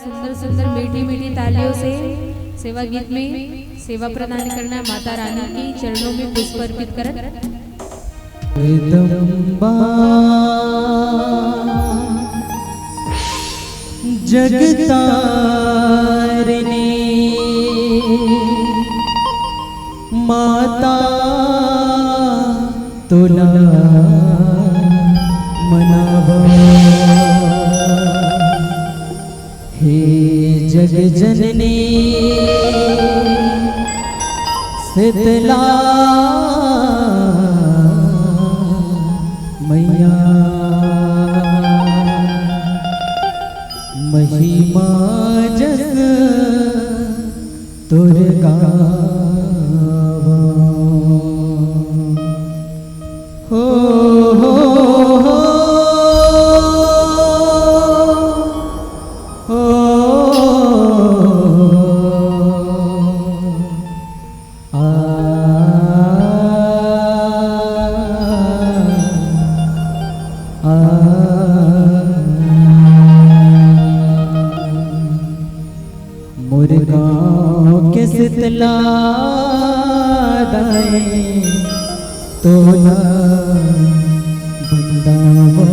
सुंदर सुंदर मीठी मीठी तालियों से सेवा गीत में सेवा प्रदान करना माता रानी की चरणों में पुष्प अर्पित कर जगतारिणी माता तुला मनावा हे जग जननी शीतला मैया महिमा जस तुर गावा हो हो हो मुर्गांव के शीतला दाए तोला बंदावो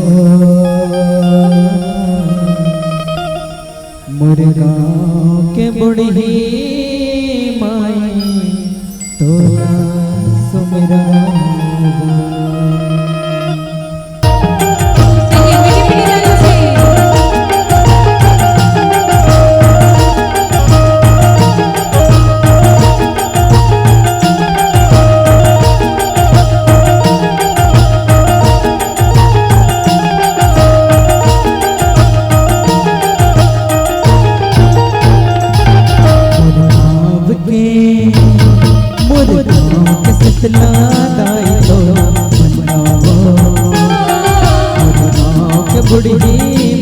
मुर्गांव के बुढ़ी माई तोला सुमिरा शीतला दाई तोला मनावो मुर्गांव के बुढ़ी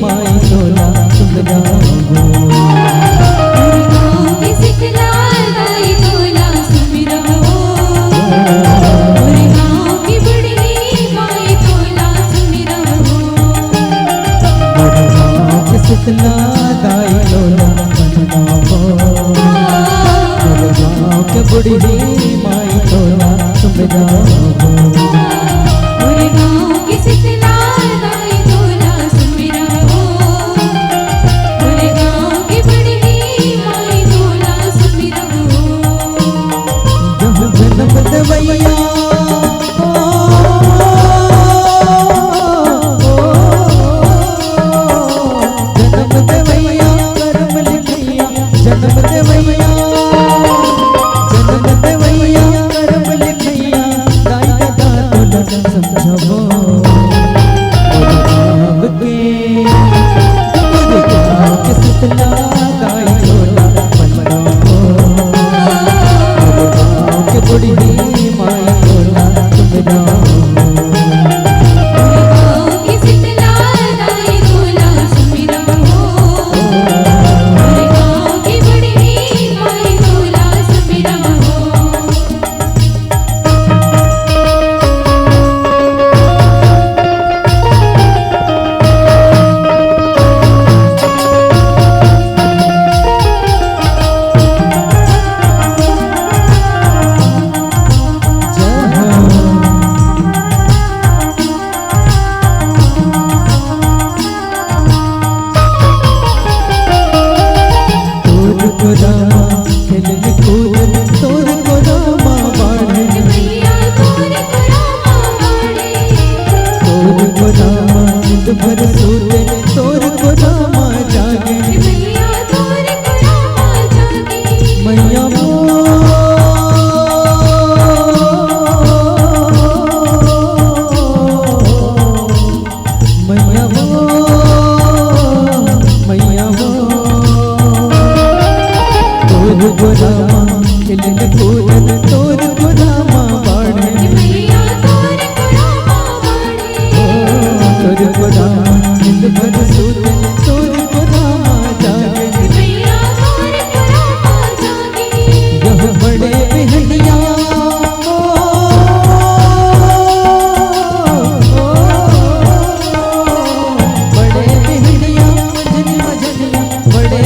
माई तोला सुमिरावो मुर्गांव की शीतला दाई तोला सुमिरावो मुर्गांव की बुढ़ी माई तोला सुमिरावो मुर्गांव के शीतला दाई तोला मनावो मुर्गांव के बुढ़ी माई तोला मुर्गांव की शीतला दाई तोला सुमिरावो मुर्गांव की बुढ़ी माई तोला सुमिरावो जन्म देवैया जन्म देवैया कर्म लिखिया जन्म देवैया जन्म देवैया कर्म लिखिया दाई दादा तोला समझावो मुर्गांव के शीतला दाई तोला मनावो मुर्गांव के बुढ़ी माई तोला सुमिरावो मुर्गांव की शीतला दाई तोला सुमिरावो मुर्गांव की बुढ़ी माई तोला सुमिरावो भर सूते तोर को रामा जागे मैया तोर को रामा जागे मैया मैया मैया तोर को रामा खिलन कूदन तोर को रामा बाढ़े मैया तोर को रामा बाड़े तोर को रामा भर सूते तोर को रामा जागे मैया तोर को रामा जागे यह बड़े बिहनिया बड़े बिहनिया मजनी मजनिया बड़े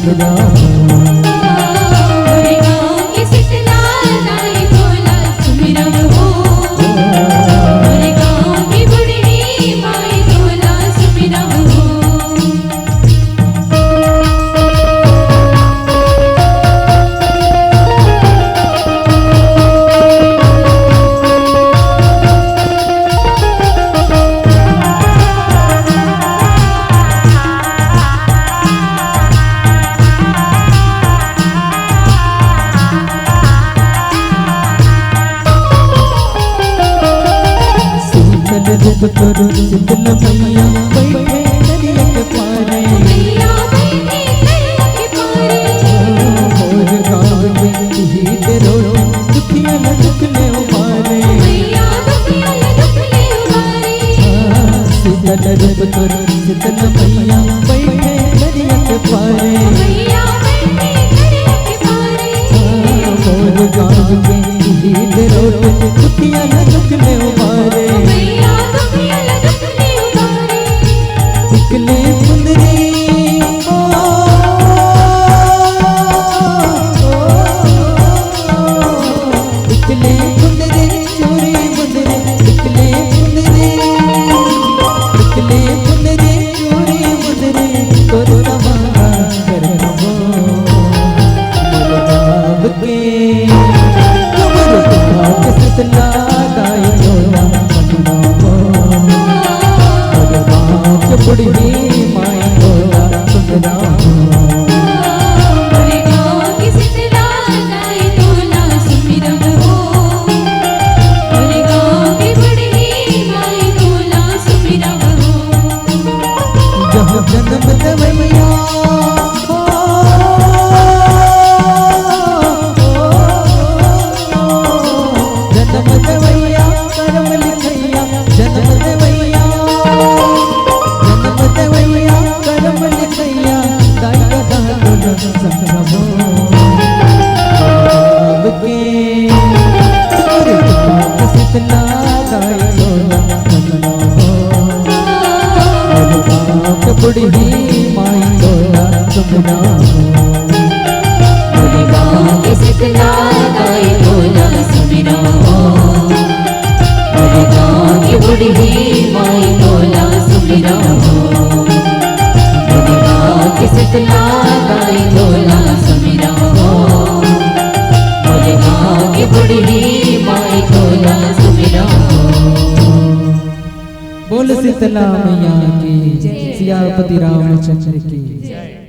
सुमिरा मोरे गाँव की शीतला दाई तोला सुमिरा हो मोरे गाँव की बुढ़ी माई तोला सुमिरा हो करो शीतल मैया बैठे दरिया के पारे मैया बैठे दरिया के पारे मोर गाँव में ही तेरो दुखिया न दुख ले उबारे मैया दुखिया न दुख ले उबारे शीतल रूप करो शीतल मैया बैठे दरिया के पारे मैया बैठे दरिया के पारे मोर गाँव में ही तेरो दुखिया न दुख ले उबारे निकले मुंदरी निकले मुंदरी चोरी मुंदरी निकले मुंदरी निकले मुंदरी चोरी मुंदरी तोरो रवाना कर दो मोर के शीतला दाई तोला बुढ़ी माई तोला सुमिरा मोरे गाँव की शीतला दाई तोला सुमिरा हो मोरे गाँव की बुढ़ी माई तोला सुमिरा हो जहाँ जन्म देवैया जन्म देवैया कर्म लिखैया जन्म देवैया देवैया कर्म लिखैया दाई का दान संभवो के शीतला दाई तोला संभवो बुढ़ी माई तोला सुमिरा मोरे गाँव की शीतला दाई तोला सुमिरा हो मोरे गाँव की बुढ़ी माई तोला सुमिरा हो मोरे गाँव की शीतला दाई तोला सुमिरा हो मोरे गाँव की बुढ़ी माई तोला सुमिरा हो बोल शीतला मैया की सियापति रामचंद्र की